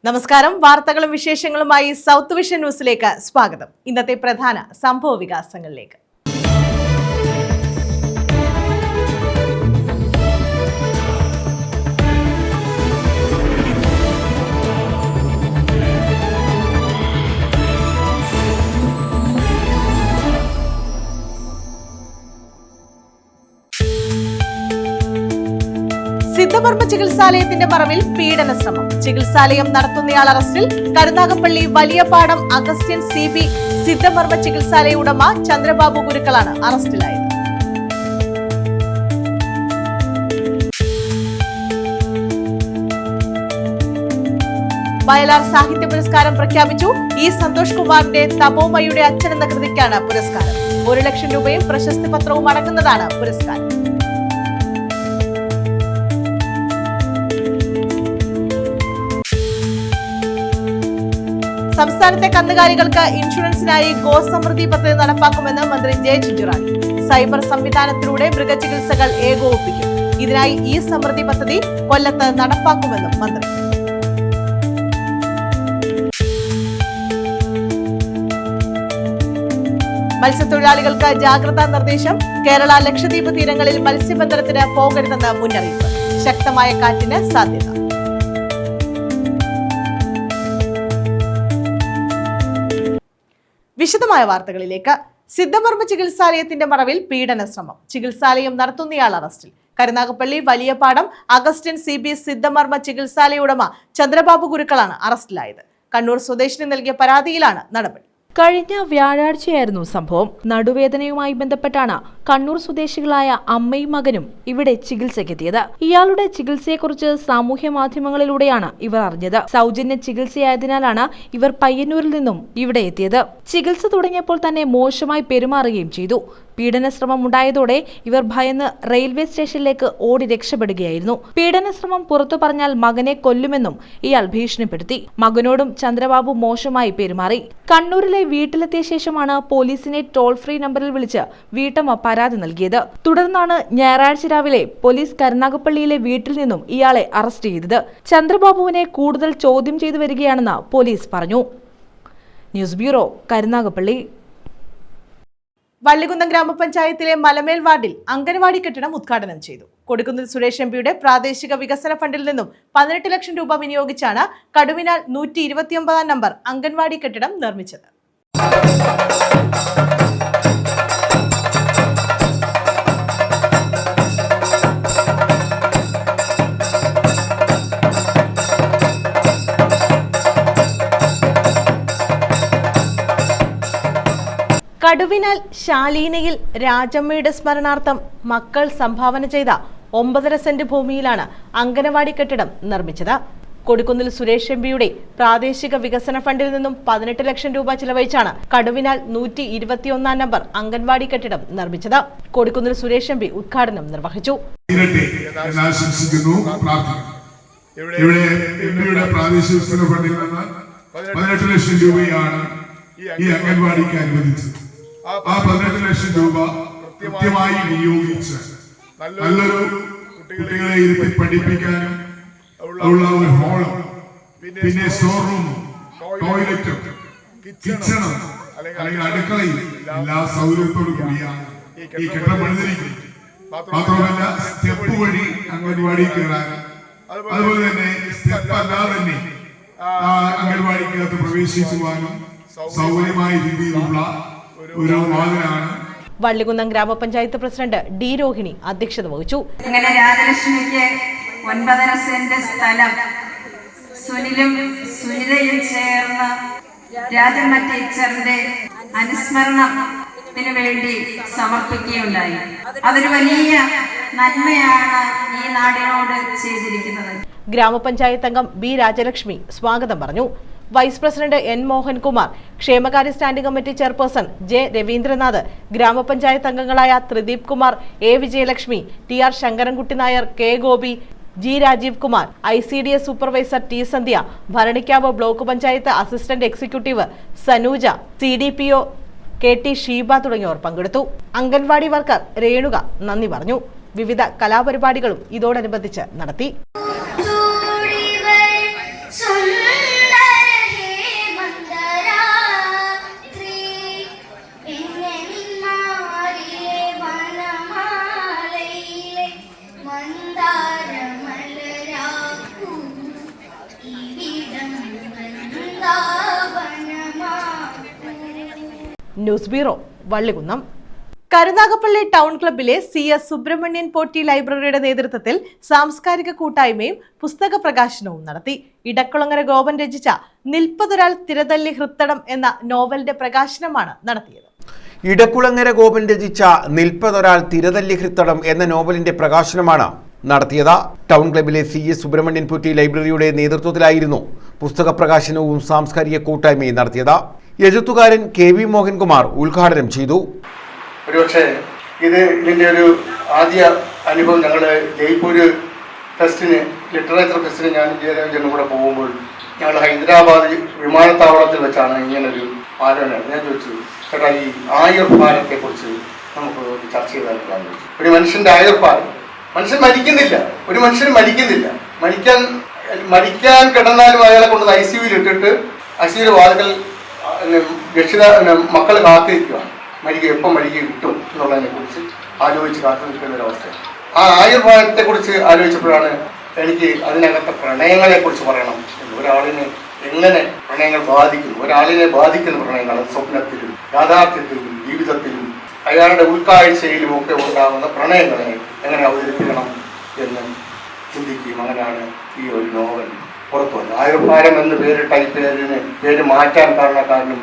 നമസ്കാരം. വാർത്തകളും വിശേഷങ്ങളുമായി സൗത്ത് വിഷൻ ന്യൂസിലേക്ക് സ്വാഗതം. ഇന്നത്തെ പ്രധാന സംഭവ വികാസങ്ങളിലേക്ക്. സിദ്ധമർമ്മ ചികിത്സാലയത്തിന്റെ മറവിൽ പീഡന ശ്രമം. ചികിത്സാലയം നടത്തുന്നയാൾ അറസ്റ്റിൽ. കരുനാഗപ്പള്ളി വലിയപാടം അഗസ്ത്യൻ CB സിദ്ധമർമ്മ ചികിത്സാലയ ഉടമ ചന്ദ്രബാബു ഗുരുക്കളാണ് അറസ്റ്റിലായത്. വയലാർ സാഹിത്യ പുരസ്കാരം പ്രഖ്യാപിച്ചു. സന്തോഷ് കുമാറിന്റെ തപോമയുടെ അച്ഛൻ എന്ന കൃതിക്കാണ് പുരസ്കാരം. 1 ലക്ഷം രൂപയും പ്രശസ്തി പത്രവും അടങ്ങുന്നതാണ് പുരസ്കാരം. സംസ്ഥാനത്തെ കന്നുകാലികൾക്ക് ഇൻഷുറൻസിനായി ഗോസമൃദ്ധി പദ്ധതി നടപ്പാക്കുമെന്ന് മന്ത്രി ജെ ചിഞ്ചുറാണി. സൈബർ സംവിധാനത്തിലൂടെ മൃഗചികിത്സകൾ ഏകോപിപ്പിക്കും. ഇതിനായി സമൃദ്ധി പദ്ധതി കൊല്ലത്ത് നടപ്പാക്കുമെന്നും മന്ത്രി. മത്സ്യത്തൊഴിലാളികൾക്ക് ജാഗ്രതാ നിർദ്ദേശം. കേരള ലക്ഷദ്വീപ് തീരങ്ങളിൽ മത്സ്യബന്ധനത്തിന് പോകരുതെന്ന് മുന്നറിയിപ്പ്. ശക്തമായ കാറ്റിന് സാധ്യത. വിശദമായ വാർത്തകളിലേക്ക്. സിദ്ധമർമ്മ ചികിത്സാലയത്തിന്റെ മറവിൽ പീഡന ശ്രമം. ചികിത്സാലയം നടത്തുന്നയാൾ അറസ്റ്റിൽ. കരുനാഗപ്പള്ളി വലിയപാടം അഗസ്ത്യൻ CB സിദ്ധമർമ്മ ചികിത്സാലയ ഉടമ ചന്ദ്രബാബു ഗുരുക്കളാണ് അറസ്റ്റിലായത്. കണ്ണൂർ സ്വദേശിനി നൽകിയ പരാതിയിലാണ് നടപടി. കഴിഞ്ഞ വ്യാഴാഴ്ചയായിരുന്നു സംഭവം. നടുവേദനയുമായി ബന്ധപ്പെട്ടാണ് കണ്ണൂർ സ്വദേശികളായ അമ്മയും മകനും ഇവിടെ ചികിത്സയ്ക്കെത്തിയത്. ഇയാളുടെ ചികിത്സയെക്കുറിച്ച് സാമൂഹ്യ മാധ്യമങ്ങളിലൂടെയാണ് ഇവർ അറിഞ്ഞത്. സൗജന്യ ചികിത്സയായതിനാലാണ് ഇവർ പയ്യന്നൂരിൽ നിന്നും ഇവിടെ എത്തിയത്. ചികിത്സ തുടങ്ങിയപ്പോൾ തന്നെ മോശമായി പെരുമാറുകയും ചെയ്തു. പീഡനശ്രമം ഉണ്ടായതോടെ ഇവർ ഭയന്ന് റെയിൽവേ സ്റ്റേഷനിലേക്ക് ഓടി രക്ഷപ്പെടുകയായിരുന്നു. പീഡനശ്രമം പുറത്തു പറഞ്ഞാൽ മകനെ കൊല്ലുമെന്നും ഇയാൾ ഭീഷണിപ്പെടുത്തി. മകനോടും ചന്ദ്രബാബു മോശമായി പെരുമാറി. കണ്ണൂരിലെ വീട്ടിലെത്തിയ ശേഷമാണ് പോലീസിനെ ടോൾ ഫ്രീ നമ്പറിൽ വിളിച്ച് വീട്ടമ്മ പരാതി നൽകിയത്. തുടർന്നാണ് ഞായറാഴ്ച രാവിലെ പോലീസ് കരുനാഗപ്പള്ളിയിലെ വീട്ടിൽ നിന്നും ഇയാളെ അറസ്റ്റ് ചെയ്തത്. ചന്ദ്രബാബുവിനെ കൂടുതൽ ചോദ്യം ചെയ്തു വരികയാണെന്ന് പോലീസ് പറഞ്ഞു. News bureau, Karunagappally. വള്ളികുന്നം ഗ്രാമപഞ്ചായത്തിലെ മലമേൽ വാർഡിൽ അംഗൻവാടി കെട്ടിടം ഉദ്ഘാടനം ചെയ്തു. കൊടിക്കുന്നിൽ സുരേഷ് MPയുടെ പ്രാദേശിക വികസന ഫണ്ടിൽ നിന്നും 18 ലക്ഷം രൂപ വിനിയോഗിച്ചാണ് കടുവിനാൽ 129 നമ്പർ അംഗൻവാടി കെട്ടിടം നിർമ്മിച്ചത്. കടുവിനാൽ ശാലീനയിൽ രാജമ്മയുടെ സ്മരണാർത്ഥം മക്കൾ സംഭാവന ചെയ്ത 9.5 സെന്റ് ഭൂമിയിലാണ് അംഗനവാടി കെട്ടിടം നിർമ്മിച്ചത്. കൊടിക്കുന്നിൽ സുരേഷ് MPയുടെ പ്രാദേശിക വികസന ഫണ്ടിൽ നിന്നും 18 ലക്ഷം രൂപ ചിലവഴിച്ചാണ് കടുവിനാൽ 121 നമ്പർ അംഗൻവാടി കെട്ടിടം നിർമ്മിച്ചത്. കൊടിക്കുന്നിൽ സുരേഷ് MP ഉദ്ഘാടനം നിർവഹിച്ചു. പ്രാദേശിക ഫണ്ടിൽ നിന്ന് 18 ലക്ഷം രൂപയാണ് ഈ അംഗൻവാടിക്ക് അനുവദിച്ചത്. ആ 18 ലക്ഷം രൂപ കൃത്യമായി വിനിയോഗിച്ച് നല്ലൊരു കുട്ടികളെ ഇരുത്തി പഠിപ്പിക്കാനും ഉള്ള ഒരു ഹോളും പിന്നെ സ്റ്റോർ റൂമും ടോയ്ലറ്റും കിച്ചണും അല്ലെങ്കിൽ അടുക്കളയും എല്ലാ സൗകര്യത്തോടു കൂടിയാണ് ഈ കെട്ടിടം പണിതിരിക്കുന്നത്. മാത്രമല്ല സ്റ്റെപ്പ് വഴി അംഗൻവാടി കയറാൻ, അതുപോലെ തന്നെ സ്റ്റെപ്പ് അല്ലാതെ തന്നെ അംഗൻവാടിക്കകത്ത് പ്രവേശിക്കുവാനും സൗകര്യമായ രീതിയിലുള്ള ഒരു വാതിലാണ്. വള്ളികുന്നം ഗ്രാമപഞ്ചായത്ത് പ്രസിഡന്റ് D രോഹിണി അധ്യക്ഷത വഹിച്ചു. അങ്ങനെ രാജലക്ഷ്മിക്ക് 9.5 സെന്റ് സ്ഥലം സുനിലും സുനിതയും ചേർന്ന് രാജമ്മ ടീച്ചറിന്റെ അനുസ്മരണത്തിന് വേണ്ടി സമർപ്പിക്കുകയുണ്ടായി. അതൊരു വലിയ നന്മയാണ് ഈ നാടിനോട് ചെയ്തിരിക്കുന്നത്. ഗ്രാമപഞ്ചായത്ത് അംഗം B രാജലക്ഷ്മി സ്വാഗതം പറഞ്ഞു. വൈസ് പ്രസിഡന്റ് N മോഹൻകുമാർ, ക്ഷേമകാര്യ standing committee chairperson J Raveendranath, ഗ്രാമപഞ്ചായത്ത് അംഗങ്ങളായ Thrideep Kumar, A Vijayalakshmi, TR Sankarankutty Nair, K Gopi, G Rajeev Kumar, ICDS supervisor T Sandhya, Bharanikkavu block panchayat assistant executive Sanuja, CDPO KT Sheeba തുടങ്ങിയവർ പങ്കെടുത്തു. അംഗൻവാടി വർക്കർ രേണുക നന്ദി പറഞ്ഞു. വിവിധ കലാപരിപാടികളും ഇതോടനുബന്ധിച്ച് നടത്തി. News bureau, Vallikunnam. Karunagappally town ക്ലബ്ബിലെ CS സുബ്രഹ്മണ്യൻ പോറ്റി ലൈബ്രറിയുടെ നേതൃത്വത്തിൽ സാംസ്കാരിക കൂട്ടായ്മയും പുസ്തക പ്രകാശനവും നടത്തി. ഇടക്കുളങ്ങര ഗോപൻ രചിച്ച നിൽപ്പതൊരാൾ തിരതല്ലി ഹൃത്തടം എന്ന നോവലിന്റെ പ്രകാശനമാണ് നടത്തിയത്. ഇടക്കുളങ്ങര ഗോപൻ രചിച്ച നിൽപ്പതൊരാൾ തിരതല്ലി ഹൃത്തടം എന്ന നോവലിന്റെ പ്രകാശനമാണ് നടത്തിയത്. ടൗൺ ക്ലബ്ബിലെ CS സുബ്രഹ്മണ്യൻ പോറ്റി ലൈബ്രറിയുടെ നേതൃത്വത്തിലായിരുന്നു പുസ്തക പ്രകാശനവും സാംസ്കാരിക കൂട്ടായ്മയും നടത്തിയത്. എഴുത്തുകാരൻ KV മോഹൻകുമാർ ഉദ്ഘാടനം ചെയ്തു. ഒരുപക്ഷെ ഇതിൻ്റെ ഒരു ആദ്യ അനുഭവം ഞങ്ങൾ ജയ്പൂർ ഫെസ്റ്റിന്, ലിറ്ററേച്ചർ ഫെസ്റ്റിന് ഞാൻ ജയരാജനും കൂടെ പോകുമ്പോൾ ഞങ്ങൾ ഹൈദരാബാദ് വിമാനത്താവളത്തിൽ വെച്ചാണ് ഇങ്ങനൊരു ആലോചന. ഞാൻ ചോദിച്ചു, ചേട്ടാ ഈ ആയുർഭാരത്തെക്കുറിച്ച് നമുക്ക് ചർച്ച ചെയ്താൽ ഒരു മനുഷ്യൻ്റെ ആയുർഭാരം, മനുഷ്യൻ മരിക്കുന്നില്ല, ഒരു മനുഷ്യനും മരിക്കുന്നില്ല. മരിക്കാൻ കിടന്നാലും അയാളെ കൊണ്ട് ICUവിൽ ഇട്ടിട്ട് ICUവിൽ വാതിൽ മക്കൾ കാത്തിരിക്കുകയാണ്. എപ്പം മരിക്കുക കിട്ടും എന്നുള്ളതിനെ കുറിച്ച് ആലോചിച്ച് കാത്തു നിൽക്കുന്ന ഒരവസ്ഥ. ആ ആയുർഭാരത്തെക്കുറിച്ച് ആലോചിച്ചപ്പോഴാണ് എനിക്ക് അതിനകത്തെ പ്രണയങ്ങളെക്കുറിച്ച് പറയണം എന്ന്. ഒരാളിനെ എങ്ങനെ പ്രണയങ്ങൾ ബാധിക്കുന്നു, ഒരാളിനെ ബാധിക്കുന്ന പ്രണയങ്ങൾ സ്വപ്നത്തിലും യാഥാർത്ഥ്യത്തിലും ജീവിതത്തിലും അയാളുടെ ഉൾക്കാഴ്ചയിലും ഒക്കെ ഉണ്ടാകുന്ന പ്രണയങ്ങളെ എങ്ങനെ അവതരിപ്പിക്കണം എന്ന് ചിന്തിക്കുകയും അങ്ങനെയാണ് ഈ ഒരു നോവൽ പുറത്തു വന്നത്. ആയുർഭാരം എന്ന് പേരിട്ട ഈ പേര് മാറ്റാൻ കാരണക്കാരനും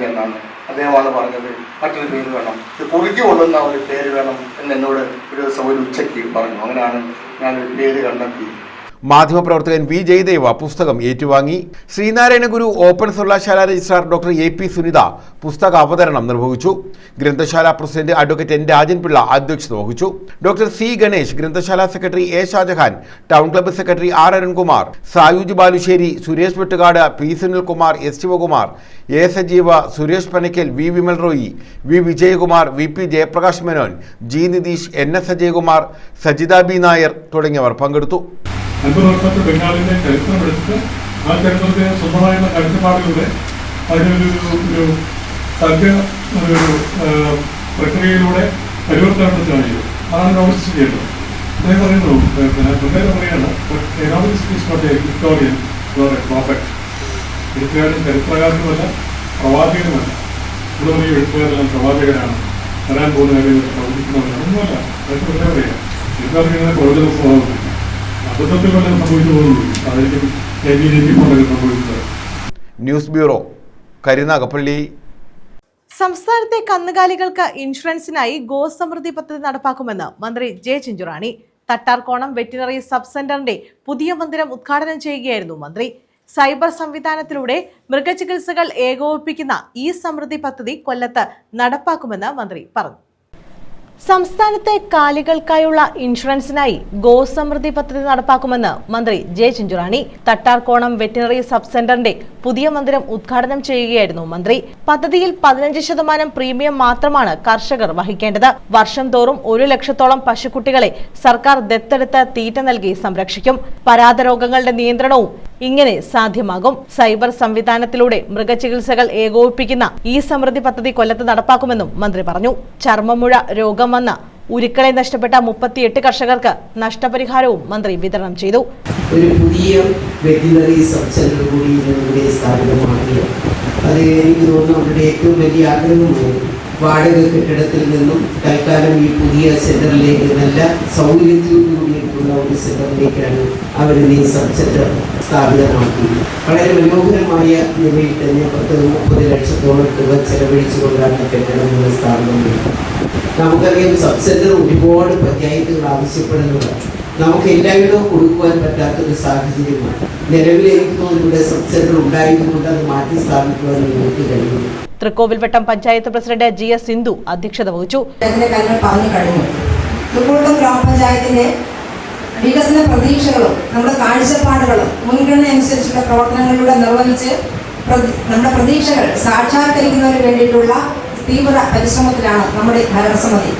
എന്നാണ്. അദ്ദേഹമാണ് പറഞ്ഞത് മറ്റൊരു പേര് വേണം, ഇത് കുറുക്കി കൊള്ളുന്ന ഒരു പേര് വേണം എന്ന് എന്നോട് ഒരു ദിവസം ഒരു ഉച്ചയ്ക്ക് പറഞ്ഞു. അങ്ങനെയാണ് ഞാനൊരു പേര് കണ്ടെത്തി. മാധ്യമപ്രവർത്തകൻ V ജയദേവ പുസ്തകം ഏറ്റുവാങ്ങി. ശ്രീനാരായണ ഗുരു ഓപ്പൺ സർവകലാശാല രജിസ്ട്രാർ ഡോക്ടർ AP സുനിത പുസ്തക അവതരണം നിർവഹിച്ചു. ഗ്രന്ഥശാല പ്രസിഡന്റ് അഡ്വക്കേറ്റ് N രാജൻപിള്ള അധ്യക്ഷത വഹിച്ചു. ഡോക്ടർ C ഗണേഷ്, ഗ്രന്ഥശാല secretary A Shajahan, town club secretary R Arunkumar, Sayooj Balussery, Suresh Vettukad, P Sunilkumar, S Sivakumar, A Sajeeva, Suresh Panakkal, V Vimal Roy, V Vijayakumar, VP Jayaprakash Menon, G Nitish, NS Ajayakumar, Sajitha B Nair തുടങ്ങിയവർ പങ്കെടുത്തു. 50 വർഷത്തെ ബംഗാളിന്റെ ചരിത്രമെടുത്ത് ആ ചരിത്രത്തെ സ്വന്തമായുള്ള കാഴ്ചപ്പാടിലൂടെ അതിനൊരു പ്രക്രിയയിലൂടെ പരിവർത്തനം ചെയ്തു. അതാണ് നോവലിസ്റ്റ് ചെയ്യേണ്ടത്. അദ്ദേഹം പറയുന്നു, പറയാണ് ഹിസ്റ്റോറിയൻ പ്രോഫക്റ്റ്. എഴുത്തുകാരൻ ചരിത്രകാരനുമല്ല, പ്രവാചകനുമല്ല. ഇവിടെ പറയും എഴുത്തുകാരെല്ലാം പ്രവാചകരാണ്, വരാൻ പോകുന്ന കാര്യങ്ങൾ പ്രവചിക്കുന്നവരാണ്. ഒന്നുമല്ല, അതൊക്കെ വെറുതെ പറയാം. എഴുത്തുകാർക്ക് ഇങ്ങനെ പ്രവചന സ്വഭാവമില്ല. News bureau, Karunagappally. സംസ്ഥാനത്തെ കന്നുകാലികൾക്ക് ഇൻഷുറൻസിനായി ഗോസമൃദ്ധി പദ്ധതി നടപ്പാക്കുമെന്ന് മന്ത്രി J ചിഞ്ചുറാണി. തട്ടാർകോണം വെറ്റിനറി സബ് സെന്ററിന്റെ പുതിയ മന്ദിരം ഉദ്ഘാടനം ചെയ്യുകയായിരുന്നു മന്ത്രി. സൈബർ സംവിധാനത്തിലൂടെ മൃഗചികിത്സകൾ ഏകോപിപ്പിക്കുന്ന ഈ സമൃദ്ധി പദ്ധതി കൊല്ലത്ത് നടപ്പാക്കുമെന്ന് മന്ത്രി പറഞ്ഞു. സംസ്ഥാനത്തെ കാലികൾക്കായുള്ള ഇൻഷുറൻസിനായി ഗോസമൃദ്ധി പദ്ധതി നടപ്പാക്കുമെന്ന് മന്ത്രി J ചിഞ്ചുറാണി. തട്ടാർകോണം വെറ്റിനറി സബ് സെന്ററിന്റെ പുതിയ മന്ദിരം ഉദ്ഘാടനം ചെയ്യുകയായിരുന്നു മന്ത്രി. പദ്ധതിയിൽ 15% പ്രീമിയം മാത്രമാണ് കർഷകർ വഹിക്കേണ്ടത്. വർഷം തോറും 1 ലക്ഷത്തോളം പശുക്കുട്ടികളെ സർക്കാർ ദത്തെടുത്ത് തീറ്റ നൽകി സംരക്ഷിക്കും. പരാത രോഗങ്ങളുടെ നിയന്ത്രണവും ഇങ്ങനെ സാധ്യമാകും. സൈബർ സംവിധാനത്തിലൂടെ മൃഗചികിത്സകൾ ഏകോപിപ്പിക്കുന്ന ഈ സമൃദ്ധി പദ്ധതി കൊല്ലത്ത് നടപ്പാക്കുമെന്നും മന്ത്രി പറഞ്ഞു. ചർമ്മമുഴ രോഗം വന്ന ഉരുക്കളെ നഷ്ടപ്പെട്ട 38 കർഷകർക്ക് നഷ്ടപരിഹാരവും മന്ത്രി വിതരണം ചെയ്തു. ഒരു പുതിയ വെറ്റിനറി സബ് സെന്റർ കൂടി ഇവിടെ സ്ഥാപിതമാക്കിയ അത് എനിക്ക് തോന്നുന്നു അവരുടെ ഏറ്റവും വലിയ ആഗ്രഹമായിരുന്നു. വാടക കെട്ടിടത്തിൽ നിന്നും തൽക്കാലം ഈ പുതിയ സെന്ററിലേക്ക് നല്ല സൗകര്യത്തോടുകൂടിയിട്ടുള്ള ഒരു സെന്ററിലേക്കാണ് അവർ ഈ സബ് സെന്റർ സ്ഥാപിതമാക്കിയത്. വളരെ മനോഹരമായ നിലയിൽ തന്നെ 30 ലക്ഷത്തോളം രൂപ ചെലവഴിച്ചുകൊണ്ടാണ് കെട്ടിടങ്ങൾ സ്ഥാപനം. നമുക്കറിയാം, സബ് സെന്റർ ഒരുപാട് പഞ്ചായത്തുകൾ ആവശ്യപ്പെടുന്നത് നമുക്ക് എല്ലായിടവും കൊടുക്കുവാൻ പറ്റാത്തൊരു സാഹചര്യമാണ്. നിലവിൽ എനിക്ക് തോന്നുന്നു ഇവിടെ സബ് സെന്റർ ഉണ്ടായതുകൊണ്ട് അത് മാറ്റി സ്ഥാപിക്കുവാൻ നിങ്ങൾക്ക് കഴിയുന്നു. തൃക്കോവിൽവട്ടം പഞ്ചായത്ത് പ്രസിഡന്റ് GS സിന്ധു അധ്യക്ഷത വഹിച്ചു. ഗ്രാമപഞ്ചായത്തിന്റെ വികസന പ്രതീക്ഷകളും നമ്മുടെ കാഴ്ചപ്പാടുകളും മുൻഗണന അനുസരിച്ചുള്ള പ്രവർത്തനങ്ങളിലൂടെ നിർവഹിച്ച് നമ്മുടെ പ്രതീക്ഷകൾ സാക്ഷാത്കരിക്കുന്നതിന് വേണ്ടിയിട്ടുള്ള തീവ്ര പരിശ്രമത്തിലാണ് നമ്മുടെ ഭരണസമിതി.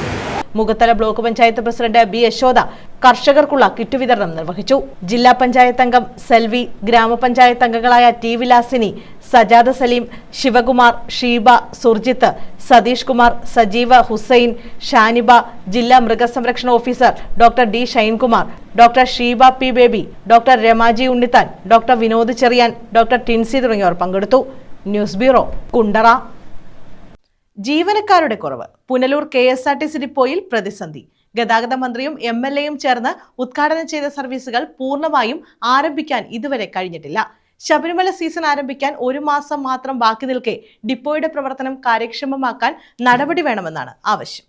Mukhathala block panchayat president B Yashoda കർഷകർക്കുള്ള കിറ്റ് വിതരണം നിർവഹിച്ചു. ജില്ലാ പഞ്ചായത്ത് അംഗം സെൽവി, ഗ്രാമപഞ്ചായത്ത് അംഗങ്ങളായ T വിലാസിനി, സജാദ സലീം, ശിവകുമാർ, ഷീബ, സുർജിത്ത്, സതീഷ് കുമാർ, സജീവ, ഹുസൈൻ, ഷാനിബ, ജില്ലാ മൃഗസംരക്ഷണ officer doctor D Shinekumar, doctor Sheeba P Baby, doctor Ramaji Unnithan, doctor Vinod Cherian, doctor Tincy തുടങ്ങിയവർ പങ്കെടുത്തു. News bureau, Kundara. ജീവനക്കാരുടെ കുറവ്. പുനലൂർ KSRTC ഡിപ്പോയിൽ പ്രതിസന്ധി. ഗതാഗത മന്ത്രിയും MLAയും ചേർന്ന് ഉദ്ഘാടനം ചെയ്ത സർവീസുകൾ പൂർണ്ണമായും ആരംഭിക്കാൻ ഇതുവരെ കഴിഞ്ഞിട്ടില്ല. ശബരിമല സീസൺ ആരംഭിക്കാൻ 1 മാസം മാത്രം ബാക്കി നിൽക്കെ ഡിപ്പോയുടെ പ്രവർത്തനം കാര്യക്ഷമമാക്കാൻ നടപടി വേണമെന്നാണ് ആവശ്യം.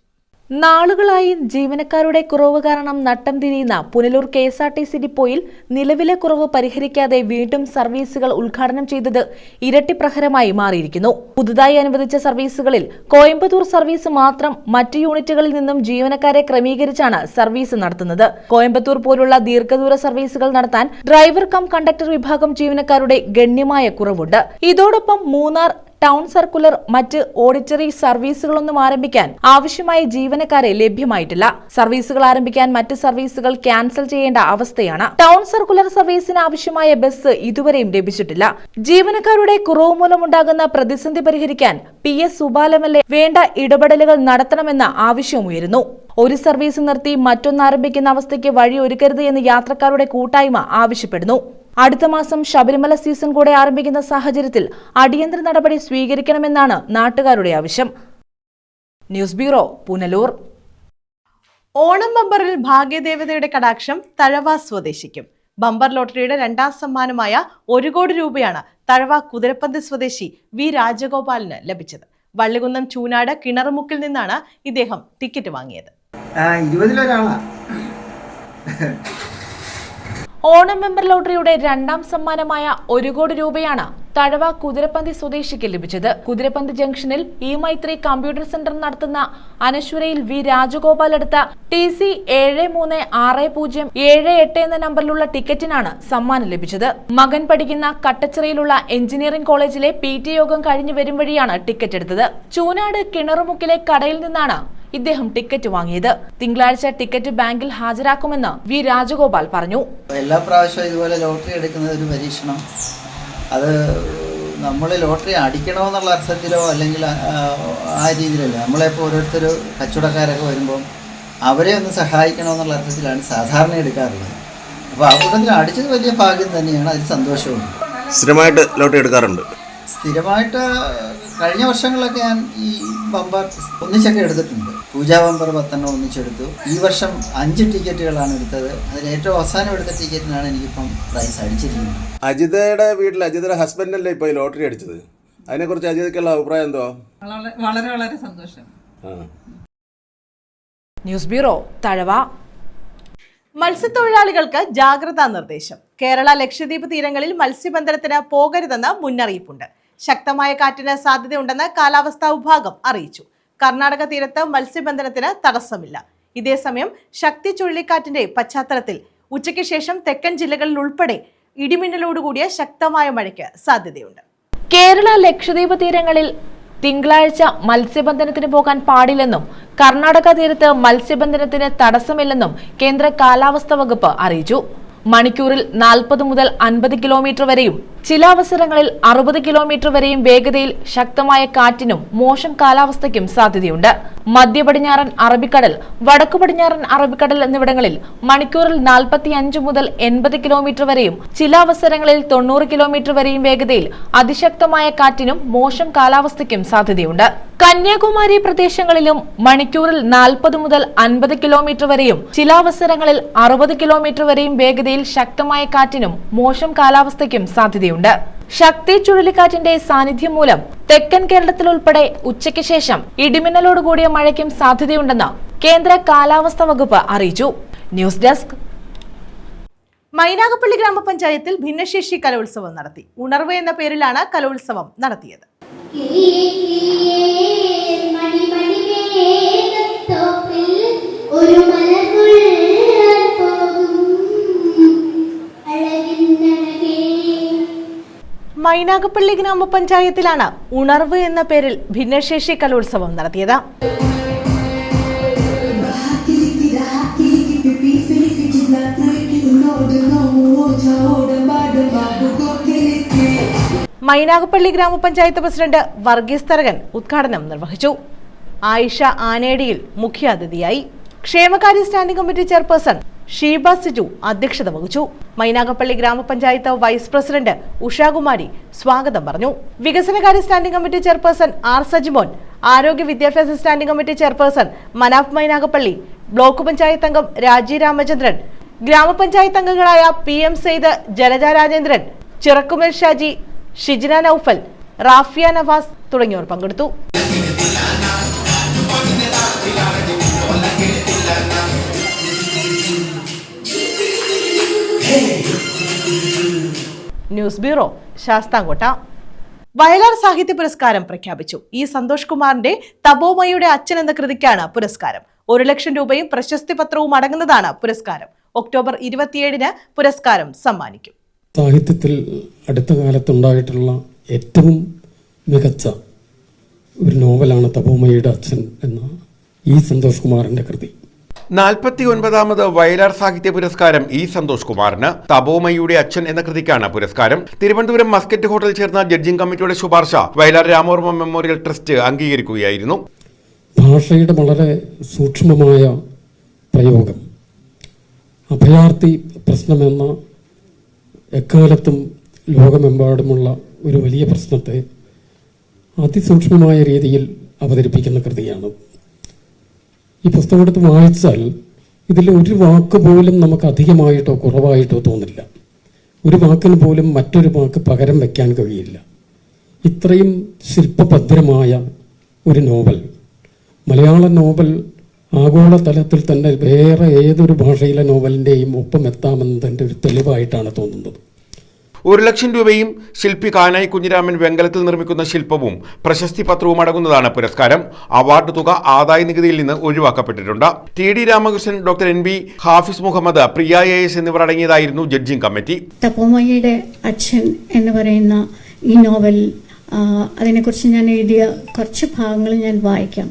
നാളുകളായി ജീവനക്കാരുടെ കുറവ് കാരണം നട്ടം തിരിയുന്ന പുനലൂർ KSRTC ഡിപ്പോയിൽ നിലവിലെ കുറവ് പരിഹരിക്കാതെ വീണ്ടും സർവീസുകൾ ഉദ്ഘാടനം ചെയ്തത് ഇരട്ടി പ്രഹരമായി മാറിയിരിക്കുന്നു. പുതുതായി അനുവദിച്ച സർവീസുകളിൽ കോയമ്പത്തൂർ സർവീസ് മാത്രം മറ്റ് യൂണിറ്റുകളിൽ നിന്നും ജീവനക്കാരെ ക്രമീകരിച്ചാണ് സർവീസ് നടത്തുന്നത്. കോയമ്പത്തൂർ പോലുള്ള ദീർഘദൂര സർവീസുകൾ നടത്താൻ ഡ്രൈവർ കം കണ്ടക്ടർ വിഭാഗം ജീവനക്കാരുടെ ഗണ്യമായ കുറവുണ്ട്. ഇതോടൊപ്പം മൂന്നാർ ടൗൺ സർക്കുലർ മറ്റ് ഓഡിറ്ററി സർവീസുകളൊന്നും ആരംഭിക്കാൻ ആവശ്യമായ ജീവനക്കാരെ ലഭ്യമായിട്ടില്ല. സർവീസുകൾ ആരംഭിക്കാൻ മറ്റ് സർവീസുകൾ ക്യാൻസൽ ചെയ്യേണ്ട അവസ്ഥയാണ്. ടൗൺ സർക്കുലർ സർവീസിന് ആവശ്യമായ ബസ് ഇതുവരെയും ലഭിച്ചിട്ടില്ല. ജീവനക്കാരുടെ കുറവ് മൂലമുണ്ടാകുന്ന പ്രതിസന്ധി പരിഹരിക്കാൻ PS സുബാൽ MLA വേണ്ട ഇടപെടലുകൾ നടത്തണമെന്ന ആവശ്യമുയരുന്നു. ഒരു സർവീസ് നിർത്തി മറ്റൊന്ന് ആരംഭിക്കുന്ന അവസ്ഥയ്ക്ക് വഴിയൊരുക്കരുത് എന്ന് യാത്രക്കാരുടെ കൂട്ടായ്മ ആവശ്യപ്പെടുന്നു. അടുത്ത മാസം ശബരിമല സീസൺ കൂടെ ആരംഭിക്കുന്ന സാഹചര്യത്തിൽ അടിയന്തര നടപടി സ്വീകരിക്കണമെന്നാണ് നാട്ടുകാരുടെ ആവശ്യം. News bureau, Punalur. ഓണം ബമ്പറിൽ ഭാഗ്യദേവതയുടെ കടാക്ഷം തഴവ സ്വദേശിക്കും. ബമ്പർ ലോട്ടറിയുടെ 2ാം സമ്മാനമായ 1 കോടി രൂപയാണ് തഴവ കുതിരപ്പന്തി സ്വദേശി V രാജഗോപാലിന് ലഭിച്ചത്. വള്ളികുന്നം ചൂനാട് കിണറുമുക്കിൽ നിന്നാണ് ഇദ്ദേഹം ടിക്കറ്റ് വാങ്ങിയത്. 20-ലൊരാളാണ്. ഓണം മെമ്പർ ലോട്ടറിയുടെ 2ാം സമ്മാനമായ 1 കോടി രൂപയാണ് തഴവ കുതിരപ്പന്തി സ്വദേശിക്ക് ലഭിച്ചത്. കുതിരപ്പന്തി ജംഗ്ഷനിൽ മൈത്രി കമ്പ്യൂട്ടർ സെന്റർ നടത്തുന്ന അനശ്വരയിൽ V രാജഗോപാൽ എടുത്ത TC 736078 എന്ന നമ്പറിലുള്ള ടിക്കറ്റിനാണ് സമ്മാനം ലഭിച്ചത്. മകൻ പഠിക്കുന്ന കട്ടച്ചിറയിലുള്ള എഞ്ചിനീയറിംഗ് കോളേജിലെ PT യോഗം കഴിഞ്ഞു വരും വഴിയാണ് ടിക്കറ്റ് എടുത്തത്. ചൂനാട് കിണറുമുക്കിലെ കടയിൽ നിന്നാണ് ഇദ്ദേഹം ടിക്കറ്റ് വാങ്ങിയത്. തിങ്കളാഴ്ച ടിക്കറ്റ് ബാങ്കിൽ ഹാജരാക്കുമെന്ന് V രാജഗോപാൽ പറഞ്ഞു. എല്ലാ പ്രാവശ്യവും ഇതുപോലെ ലോട്ടറി എടുക്കുന്നത് ഒരു പരീക്ഷണം. അത് നമ്മൾ ലോട്ടറി അടിക്കണമെന്നുള്ള അർത്ഥത്തിലോ അല്ലെങ്കിൽ ആ രീതിയിലല്ല. നമ്മളെപ്പോൾ ഓരോരുത്തർ കച്ചവടക്കാരൊക്കെ വരുമ്പോൾ അവരെ ഒന്ന് സഹായിക്കണമെന്നുള്ള അർത്ഥത്തിലാണ് സാധാരണ എടുക്കാറുള്ളത്. അപ്പോൾ ആ കൂട്ടത്തിൽ അടിച്ചത് വലിയ ഭാഗ്യം തന്നെയാണ്. അതിൽ സന്തോഷമുണ്ട്. സ്ഥിരമായിട്ട് ലോട്ടറി എടുക്കാറുണ്ട്? സ്ഥിരമായിട്ട് കഴിഞ്ഞ വർഷങ്ങളിലൊക്കെ ഞാൻ ഈ ബമ്പർ ഒന്നിച്ചൊക്കെ എടുത്തിട്ടുണ്ട്. പൂജാ ബമ്പർ 10 ഒന്നിച്ചെടുത്തു. ഈ വർഷം 5 ടിക്കറ്റുകളാണ് എടുത്തത്. അതിൽ ഏറ്റവും അവസാനം എടുത്ത ടിക്കറ്റിനാണ് എനിക്കിപ്പം പ്രൈസ് അടിച്ചിരിക്കുന്നത്. അജിതയുടെ വീട്ടിൽ അജിതയുടെ ഹസ്ബൻഡല്ലേ ഇപ്പോൾ ഈ ലോട്ടറി അടിച്ചത്. അതിനെക്കുറിച്ച് അജിതയ്ക്കുള്ള അഭിപ്രായം എന്തോ? വളരെ വളരെ സന്തോഷം. News bureau, Thazhava. മത്സ്യത്തൊഴിലാളികൾക്ക് ജാഗ്രതാ നിർദ്ദേശം. കേരള ലക്ഷദ്വീപ് തീരങ്ങളിൽ മത്സ്യബന്ധനത്തിന് പോകരുതെന്ന് മുന്നറിയിപ്പുണ്ട്. ശക്തമായ കാറ്റിന് സാധ്യതയുണ്ടെന്ന് കാലാവസ്ഥാ വിഭാഗം അറിയിച്ചു. കർണാടക തീരത്ത് മത്സ്യബന്ധനത്തിന് തടസ്സമില്ല. ഇതേസമയം ശക്തി ചുഴലിക്കാറ്റിന്റെ പശ്ചാത്തലത്തിൽ ഉച്ചയ്ക്ക് ശേഷം തെക്കൻ ജില്ലകളിൽ ഉൾപ്പെടെ ഇടിമിന്നലോടുകൂടിയ ശക്തമായ മഴയ്ക്ക് സാധ്യതയുണ്ട്. കേരള ലക്ഷദ്വീപ് തീരങ്ങളിൽ തിങ്കളാഴ്ച മത്സ്യബന്ധനത്തിന് പോകാൻ പാടില്ലെന്നും കർണാടക തീരത്ത് മത്സ്യബന്ധനത്തിന് തടസ്സമില്ലെന്നും കേന്ദ്ര കാലാവസ്ഥാ വകുപ്പ് അറിയിച്ചു. മണിക്കൂറിൽ 40 മുതൽ 50 കിലോമീറ്റർ വരെയും ചില അവസരങ്ങളിൽ 60 കിലോമീറ്റർ വരെയും വേഗതയിൽ ശക്തമായ കാറ്റിനും മോശം കാലാവസ്ഥയ്ക്കും സാധ്യതയുണ്ട്. മധ്യ പടിഞ്ഞാറൻ അറബിക്കടൽ, വടക്കു പടിഞ്ഞാറൻ അറബിക്കടൽ എന്നിവിടങ്ങളിൽ മണിക്കൂറിൽ 45 മുതൽ 80 കിലോമീറ്റർ വരെയും ചില അവസരങ്ങളിൽ 90 കിലോമീറ്റർ വരെയും വേഗതയിൽ അതിശക്തമായ കാറ്റിനും മോശം കാലാവസ്ഥയ്ക്കും സാധ്യതയുണ്ട്. കന്യാകുമാരി പ്രദേശങ്ങളിലും മണിക്കൂറിൽ 40 മുതൽ 50 കിലോമീറ്റർ വരെയും ചില അവസരങ്ങളിൽ 60 കിലോമീറ്റർ വരെയും വേഗതയിൽ ശക്തമായ കാറ്റിനും മോശം കാലാവസ്ഥയ്ക്കും സാധ്യതയുണ്ട്. ശക്തി ചുഴലിക്കാറ്റിന്റെ സാന്നിധ്യം മൂലം തെക്കൻ കേരളത്തിൽ ഉൾപ്പെടെ ഉച്ചയ്ക്ക് ശേഷം ഇടിമിന്നലോടുകൂടിയ മഴയ്ക്കും സാധ്യതയുണ്ടെന്ന് കേന്ദ്ര കാലാവസ്ഥാ വകുപ്പ് അറിയിച്ചു. News desk. മൈനാഗപ്പള്ളി ഗ്രാമപഞ്ചായത്തിൽ ഭിന്നശേഷി കലോത്സവം നടത്തി. ഉണർവ് എന്ന പേരിലാണ് കലോത്സവം നടത്തിയത്. മൈനാഗപ്പള്ളി ഗ്രാമപഞ്ചായത്തിലാണ് ഉണർവ് എന്ന പേരിൽ ഭിന്നശേഷി കലോത്സവം നടത്തിയത്. മൈനാഗപ്പള്ളി ഗ്രാമപഞ്ചായത്ത് പ്രസിഡന്റ് വർഗീസ് തരകൻ ഉദ്ഘാടനം നിർവഹിച്ചു. ആയിഷ ആനേടിയിൽ മുഖ്യാതിഥിയായി. ക്ഷേമകാര്യ standing committee chairperson Sheeba Siju അധ്യക്ഷത വഹിച്ചു. മൈനാഗപ്പള്ളി ഗ്രാമപഞ്ചായത്ത് വൈസ് പ്രസിഡന്റ് ഉഷാകുമാരി സ്വാഗതം പറഞ്ഞു. വികസനകാര്യ standing committee chairperson R Sajimon ആരോഗ്യ വിദ്യാഭ്യാസ standing committee chairperson Manaf Mynagappally, block panchayat അംഗം രാജി രാമചന്ദ്രൻ, ഗ്രാമപഞ്ചായത്ത് അംഗങ്ങളായ PM സെയ്ദ്, ജലജ രാജേന്ദ്രൻ, ചിറക്കുമൽ ഷാജി, ഷിജ്ന നൌഫൽ, റാഫിയ നവാസ് തുടങ്ങിയവർ പങ്കെടുത്തു. News bureau, Sasthamkotta. വയലാർ സാഹിത്യ പുരസ്കാരം പ്രഖ്യാപിച്ചു. ഇ സന്തോഷ് കുമാറിന്റെ തപോമയുടെ അച്ഛൻ എന്ന കൃതിക്കാണ് പുരസ്കാരം. 1 ലക്ഷം രൂപയും പ്രശസ്തി പത്രവും അടങ്ങുന്നതാണ് പുരസ്കാരം. ഒക്ടോബർ 27-ന് പുരസ്കാരം സമ്മാനിക്കും. സാഹിത്യത്തിൽ അടുത്ത കാലത്തുണ്ടായിട്ടുള്ള ഏറ്റവും മികച്ച ഒരു നോവലാണ് തപോമയുടെ അച്ഛൻ എന്ന ഇ സന്തോഷ് കുമാറിന്റെ കൃതി. 49ാമത് വയലാർ സാഹിത്യ പുരസ്കാരം ഇ സന്തോഷ് കുമാറിന്. തപോമയുടെ അച്ഛൻ എന്ന കൃതിക്കാണ് പുരസ്കാരം. തിരുവനന്തപുരം മസ്കറ്റ് ഹോട്ടലിൽ ചേർന്ന ജഡ്ജിംഗ് കമ്മിറ്റിയുടെ ശുപാർശ വയലാർ രാമവർമ്മ മെമ്മോറിയൽ ട്രസ്റ്റ് അംഗീകരിക്കുകയായിരുന്നു. ഭാഷയുടെ വളരെ സൂക്ഷ്മമായ പ്രയോഗം, അഭയാർത്ഥി പ്രശ്നമെന്ന എക്കാലത്തും ലോകമെമ്പാടുമുള്ള ഒരു വലിയ പ്രശ്നത്തെ അതിസൂക്ഷ്മമായ രീതിയിൽ അവതരിപ്പിക്കുന്ന കൃതിയാണ്. ഈ പുസ്തകം എടുത്ത് വായിച്ചാൽ ഇതിൽ ഒരു വാക്ക് പോലും നമുക്ക് അധികമായിട്ടോ കുറവായിട്ടോ തോന്നില്ല. ഒരു വാക്കിന് പോലും മറ്റൊരു വാക്ക് പകരം വയ്ക്കാൻ കഴിയില്ല. ഇത്രയും ശില്പഭദ്രമായ ഒരു നോവൽ, മലയാള നോവൽ ആഗോളതലത്തിൽ തന്നെ വേറെ ഏതൊരു ഭാഷയിലെ നോവലിൻ്റെയും ഒപ്പം എത്താമെന്നതിൻ്റെ ഒരു തെളിവായിട്ടാണ് തോന്നുന്നത്. 1 ലക്ഷം രൂപയും ശില്പി കാനായി കുഞ്ഞിരാമൻ വെങ്കലത്തിൽ നിർമ്മിക്കുന്ന ശില്പവും പ്രശസ്തി പത്രവും അടങ്ങുന്നതാണ് പുരസ്കാരം. അവാർഡ് തുക ആദായ നികുതിയിൽ നിന്ന് ഒഴിവാക്കപ്പെട്ടിട്ടുണ്ട്. TD Ramakrishnan, doctor NB Hafiz Muhammad, Priya AS എന്നിവർ അടങ്ങിയതായിരുന്നു ജഡ്ജിംഗ് കമ്മിറ്റി. തപോമയുടെ അച്ഛൻ എന്ന് പറയുന്ന ഈ നോവൽ, അതിനെക്കുറിച്ച് ഞാൻ എഴുതിയ കുറച്ച് ഭാഗങ്ങൾ ഞാൻ വായിക്കാം.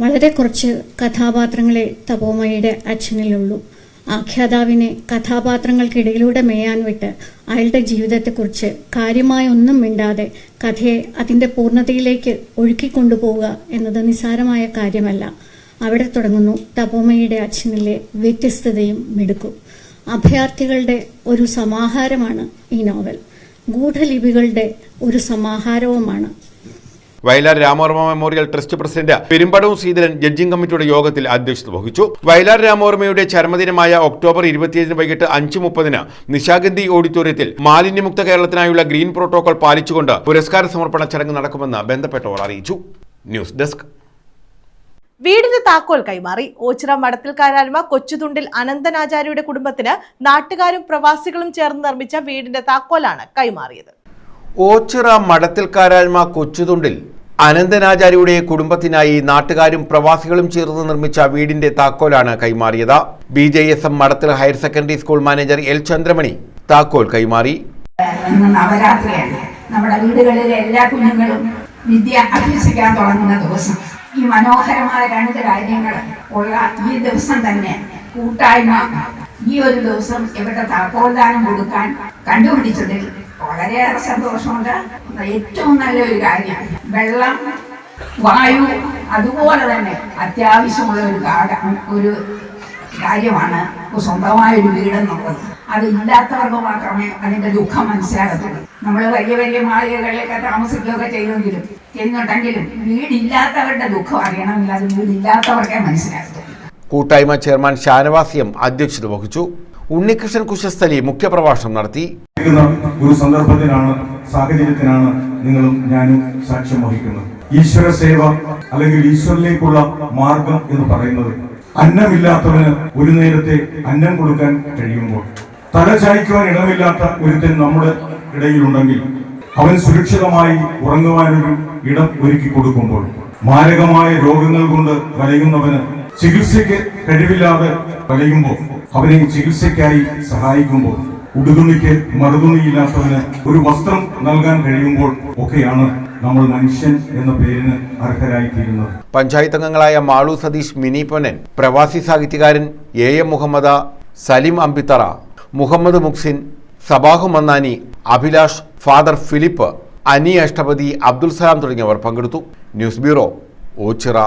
വളരെ കുറച്ച് കഥാപാത്രങ്ങളെ തപോമയുടെ അച്ഛനിലുള്ളൂ. ആഖ്യാതാവിനെ കഥാപാത്രങ്ങൾക്കിടയിലൂടെ മേയാൻ വിട്ട് അയാളുടെ ജീവിതത്തെക്കുറിച്ച് കാര്യമായ ഒന്നും മിണ്ടാതെ കഥയെ അതിൻ്റെ പൂർണ്ണതയിലേക്ക് ഒഴുക്കിക്കൊണ്ടുപോവുക എന്നത് നിസ്സാരമായ കാര്യമല്ല. അവിടെ തുടങ്ങുന്നു തപോമയുടെ അച്ഛനിലെ വ്യത്യസ്തതയും മിടുക്കും. അഭയാർത്ഥികളുടെ ഒരു സമാഹാരമാണ് ഈ നോവൽ. ഗൂഢലിപികളുടെ ഒരു സമാഹാരവുമാണ്. Vayalar Ramavarma memorial trust president പെരുമ്പടവും ശ്രീധരൻ ജഡ്ജിംഗ് കമ്മിറ്റിയുടെ യോഗത്തിൽ അധ്യക്ഷത വഹിച്ചു. വയലാർ രാമവർമ്മയുടെ ചരമദിനമായ ഒക്ടോബർ 27 വൈകിട്ട് 5:30 നിശാഗന്ധി ഓഡിറ്റോറിയത്തിൽ മാലിന്യമുക്ത കേരളത്തിനായുള്ള ഗ്രീൻ പ്രോട്ടോകോൾ പാലിച്ചുകൊണ്ട് പുരസ്കാര സമർപ്പണ ചടങ്ങ് നടക്കുമെന്ന് ബന്ധപ്പെട്ടവർ അറിയിച്ചു. News desk. വീടിന്റെ താക്കോൽ കൈമാറി. ഓച്ചിറ മടത്തിൽക്കാരായ്മ കൊച്ചുതുണ്ടിൽ അനന്തനാചാര്യയുടെ കുടുംബത്തിന് നാട്ടുകാരും പ്രവാസികളും ചേർന്ന് നിർമ്മിച്ച വീടിന്റെ താക്കോലാണ് കൈമാറിയത്. ഓച്ചിറ മടത്തിൽക്കാരായ്മ കൊച്ചുതുണ്ടിൽ അനന്തനാചാര്യയുടെ കുടുംബത്തിനായി നാട്ടുകാരും പ്രവാസികളും ചേർന്ന് നിർമ്മിച്ച വീടിന്റെ താക്കോലാണ് കൈമാറിയത്. BJSM Madathil higher secondary school manager L Chandramani താക്കോൽ കൈമാറി. നവരാത്രിയാണ്. നമ്മുടെ വീടുകളിലെ എല്ലാ കുഞ്ഞുങ്ങളും വിദ്യ അഭ്യസിക്കാൻ തുടങ്ങുന്ന ദിവസം. ഈ മനോഹരമായ 2 കാര്യങ്ങൾ ഉള്ള ഈ ദിവസം തന്നെ കൂട്ടായ്മ ഈ ഒരു ദിവസം ഇവിടെ താക്കോൽദാനം കൊടുക്കാൻ കണ്ടുപിടിച്ചതിൽ വളരെയേറെ സന്തോഷമുണ്ട്. ഏറ്റവും നല്ലൊരു കാര്യം, വെള്ളം, വായു, അതുപോലെ തന്നെ അത്യാവശ്യമുള്ള ഒരു കാര്യമാണ് സ്വന്തമായൊരു വീടെന്നുള്ളത്. അത് ഇല്ലാത്തവർക്ക് മാത്രമേ അതിന്റെ ദുഃഖം മനസ്സിലാകത്തുള്ളൂ. നമ്മൾ വലിയ വലിയ മാളികകളിലൊക്കെ താമസിക്കുകയൊക്കെ ചെയ്യുന്നുണ്ടെങ്കിലും വീടില്ലാത്തവരുടെ ദുഃഖം അറിയണമെങ്കിൽ അത് വീടില്ലാത്തവർക്കേ മനസ്സിലാകത്തുള്ളൂ. കൂട്ടായ്മ ചെയർമാൻ ഷാനവാസിയം അധ്യക്ഷത വഹിച്ചു. ഉണ്ണികൃഷ്ണൻ കുശസ്ഥലി മുഖ്യപ്രഭാഷണം നടത്തി. ഒരു സന്ദർഭത്തിനാണ്, സാഹചര്യത്തിനാണ് നിങ്ങളും ഞാനും സാക്ഷ്യം വഹിക്കുന്നത്. ഈശ്വര സേവ അല്ലെങ്കിൽ ഈശ്വരനിലേക്കുള്ള മാർഗം എന്ന് പറയുന്നത് അന്നമില്ലാത്തവന് ഒരു നേരത്തെ അന്നം കൊടുക്കാൻ കഴിയുമ്പോൾ, തല ചായ്ക്കുവാൻ ഇടമില്ലാത്ത ഒരുത്തൻ നമ്മുടെ ഇടയിലുണ്ടെങ്കിൽ അവൻ സുരക്ഷിതമായി ഉറങ്ങുവാനൊരു ഇടം ഒരുക്കി കൊടുക്കുമ്പോൾ, മാരകമായ രോഗങ്ങൾ കൊണ്ട് വലയുന്നവന് ചികിത്സയ്ക്ക് കഴിവില്ലാതെ വലയുമ്പോൾ അവനെ ചികിത്സയ്ക്കായി സഹായിക്കുമ്പോൾ, ഉടുതുണിക്ക് മറുതുണിയില്ലാത്തവന് ഒരു വസ്ത്രം നൽകാൻ കഴിയുമ്പോൾ ഒക്കെയാണ് നമ്മൾ മനുഷ്യൻ എന്ന പേരിന് അർഹരായിത്തീരുന്നത്. പഞ്ചായത്ത് അംഗങ്ങളായ മാളു സതീഷ്, മിനി പൊന്നൻ, പ്രവാസി സാഹിത്യകാരൻ AM Muhammad, Salim Ambithara, Muhammad Muksin, Sabahu Mannani, Abhilash, father Philip, Ani Ashtapathi, Abdul Salam തുടങ്ങിയവർ പങ്കെടുത്തു. News bureau, Oachira.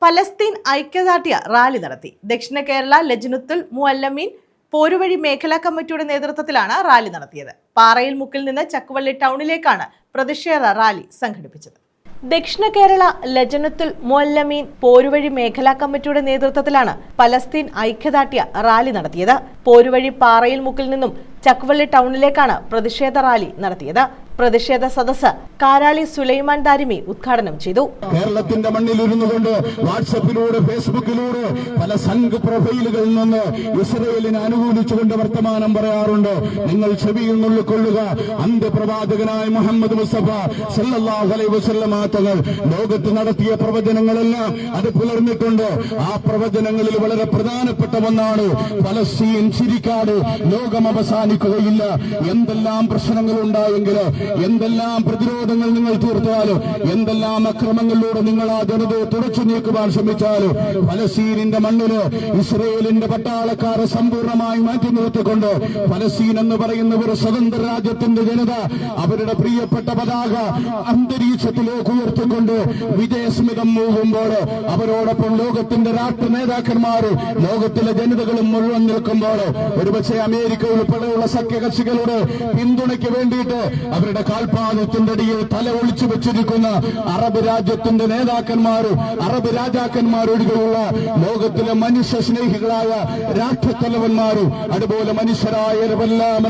പലസ്തീൻ ഐക്യദാർഢ്യ റാലി നടത്തി. ദക്ഷിണ കേരള ലജ്നത്തുൽ മുഅല്ലമീൻ പോരുവഴി മേഖലാ കമ്മിറ്റിയുടെ നേതൃത്വത്തിലാണ് റാലി നടത്തിയത്. പാറയിൽ മുക്കിൽ നിന്ന് ചക്കുവള്ളി ടൗണിലേക്കാണ് പ്രതിഷേധ റാലി സംഘടിപ്പിച്ചത്. ദക്ഷിണ കേരള ലജനത്തുൽ മുഅല്ലമീൻ പോരുവഴി മേഖലാ കമ്മിറ്റിയുടെ നേതൃത്വത്തിലാണ് പലസ്തീൻ ഐക്യദാർഢ്യ റാലി നടത്തിയത്. പോരുവഴി പാറയിൽ മുക്കിൽ നിന്നും ചക്വള്ളി ടൗണിലേക്കാണ് പ്രതിഷേധ റാലി നടത്തിയത്. പ്രതിഷേധ സദസ്സ് കാരാളി സുലൈമാൻ ദാരിമി ഉദ്ഘാടനം ചെയ്തു. കേരളത്തിന്റെ മണ്ണിൽ ഇരുന്നുകൊണ്ട് വാട്സപ്പിലൂടെ ഫേസ്ബുക്കിലൂടെ പല സംഘ പ്രൊഫൈലുകളിൽ നിന്ന് ഇസ്രയേലിനെ അനുകൂലിച്ചുകൊണ്ട് വർത്തമാനം പറയാറുണ്ട്. നിങ്ങൾ ചെവിയിൽ നുള്ളിക്കൊള്ളുക. അന്ത്യപ്രവാചകനായ മുഹമ്മദ് മുസ്തഫ സല്ലല്ലാഹു അലൈഹി വസല്ലമ തങ്ങൾ ലോകത്ത് നടത്തിയ പ്രവചനങ്ങളെല്ലാം അത് പുലർന്നിട്ടുണ്ട്. ആ പ്രവചനങ്ങളിൽ വളരെ പ്രധാനപ്പെട്ട ഒന്നാണ് പലസ്തീൻ ചിരിക്കാട് ലോകം അവസാനിക്കുകയില്ല. എന്തെല്ലാം പ്രശ്നങ്ങൾ ഉണ്ടായെങ്കിലും, എന്തെല്ലാം പ്രതിരോധങ്ങൾ നിങ്ങൾ തീർത്താലും, എന്തെല്ലാം അക്രമങ്ങളിലൂടെ നിങ്ങൾ ആ ജനതയെ തുടച്ചു നീക്കുവാൻ ശ്രമിച്ചാലും, ഫലസ്തീനിന്റെ മണ്ണില് ഇസ്രയേലിന്റെ പട്ടാളക്കാരെ സമ്പൂർണ്ണമായി മാറ്റി നിർത്തിക്കൊണ്ട് ഫലസ്തീൻ എന്ന് പറയുന്ന ഒരു സ്വതന്ത്ര രാജ്യത്തിന്റെ ജനത അവരുടെ പ്രിയപ്പെട്ട പതാക അന്തരീക്ഷത്തിലേക്ക് ഉയർത്തിക്കൊണ്ട് വിജയസ്മിതം മൂകുമ്പോൾ, അവരോടൊപ്പം ലോകത്തിന്റെ രാഷ്ട്ര നേതാക്കന്മാരും ലോകത്തിലെ ജനതകളും മുഴുവൻ നിൽക്കുമ്പോൾ, ഒരുപക്ഷെ അമേരിക്ക ഉൾപ്പെടെയുള്ള സഖ്യകക്ഷികളുടെ പിന്തുണയ്ക്ക് വേണ്ടിയിട്ട് അവരുടെ കാൽപാദത്തിന്റെ അടിയിൽ തല ഒളിച്ചു വെച്ചിരിക്കുന്ന അറബ് രാജ്യത്തിന്റെ നേതാക്കന്മാരും അറബ് രാജാക്കന്മാരൊഴികെയുള്ള ലോകത്തിലെ മനുഷ്യ സ്നേഹികളായ രാഷ്ട്രത്തലവന്മാരും അതുപോലെ മനുഷ്യരായവരെല്ലാം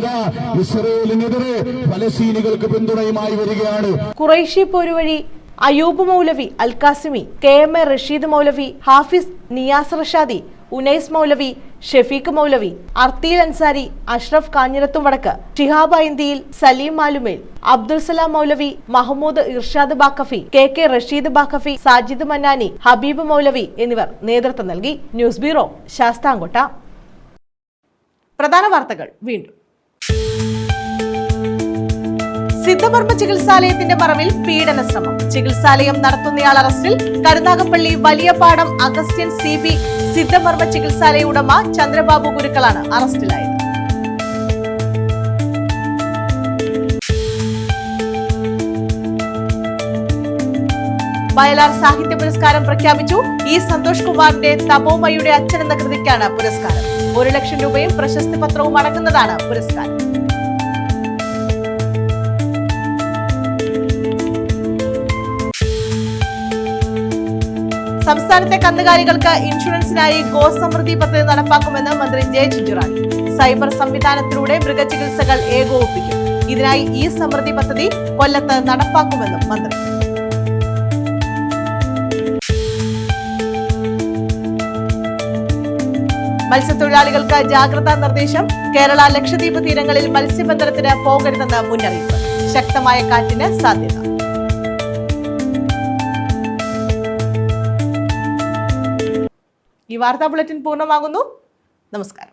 ഇസ്രയേലിനെതിരെ ഫലസ്തീനികൾക്ക് പിന്തുണയുമായി വരികയാണ്. ഖുറൈശി പോരുവഴി അയൂബ് മൗലവി അൽകാസിമി, KM റഷീദ് മൗലവി, ഹാഫിസ് നിയാസ് റഷാദി, ഉനൈസ് മൗലവി, ഷെഫീഖ് മൗലവി, അർത്തീൽ അൻസാരി, അഷ്റഫ് കാഞ്ഞിരത്തും വടക്ക്, ഷിഹാബ് ഐന്തിയിൽ, സലീം മാലുമേൽ, അബ്ദുൽ സലാം മൗലവി, മഹമ്മൂദ് ഇർഷാദ് ബാക്കഫി, KK റഷീദ് ബാക്കഫി, സാജിദ് മന്നാനി, ഹബീബ് മൗലവി എന്നിവർ നേതൃത്വം നൽകി. News bureau, Sasthamkotta. പ്രധാന വാർത്തകൾ വീണ്ടും. സിദ്ധമർമ്മ ചികിത്സാലയത്തിന്റെ മറവിൽ പീഡന ശ്രമം. ചികിത്സാലയം നടത്തുന്നയാൾ അറസ്റ്റിൽ. കരുനാഗപ്പള്ളി വലിയപാടം അഗസ്ത്യൻ CB സിദ്ധമർമ്മ ചികിത്സാലയ ഉടമ ചന്ദ്രബാബു ഗുരുക്കളാണ് അറസ്റ്റിലായത്. വയലാർ സാഹിത്യ പുരസ്കാരം പ്രഖ്യാപിച്ചു. E സന്തോഷ് കുമാറിന്റെ തപോമയുടെ അച്ഛൻ എന്ന കൃതിക്കാണ് പുരസ്കാരം. 1 ലക്ഷം രൂപയും പ്രശസ്തി പത്രവും അടങ്ങുന്നതാണ് പുരസ്കാരം. സംസ്ഥാനത്തെ കന്നുകാലികൾക്ക് ഇൻഷുറൻസിനായി ഗോസമൃദ്ധി പദ്ധതി നടപ്പാക്കുമെന്ന് മന്ത്രി ജെ ചിഞ്ചുറാണി. സൈബർ സംവിധാനത്തിലൂടെ മൃഗചികിത്സകൾ ഏകോപിപ്പിക്കും. ഇതിനായി ഈ സമൃദ്ധി പദ്ധതി കൊല്ലത്ത് നടപ്പാക്കുമെന്നും മന്ത്രി. മത്സ്യത്തൊഴിലാളികൾക്ക് ജാഗ്രതാ നിർദ്ദേശം. കേരള ലക്ഷദ്വീപ് തീരങ്ങളിൽ മത്സ്യബന്ധനത്തിന് പോകരുതെന്ന് മുന്നറിയിപ്പ്. ശക്തമായ കാറ്റിന് സാധ്യത. ഈ വാർത്താ ബുള്ളറ്റിൻ പൂർണ്ണമാകുന്നു. നമസ്കാരം.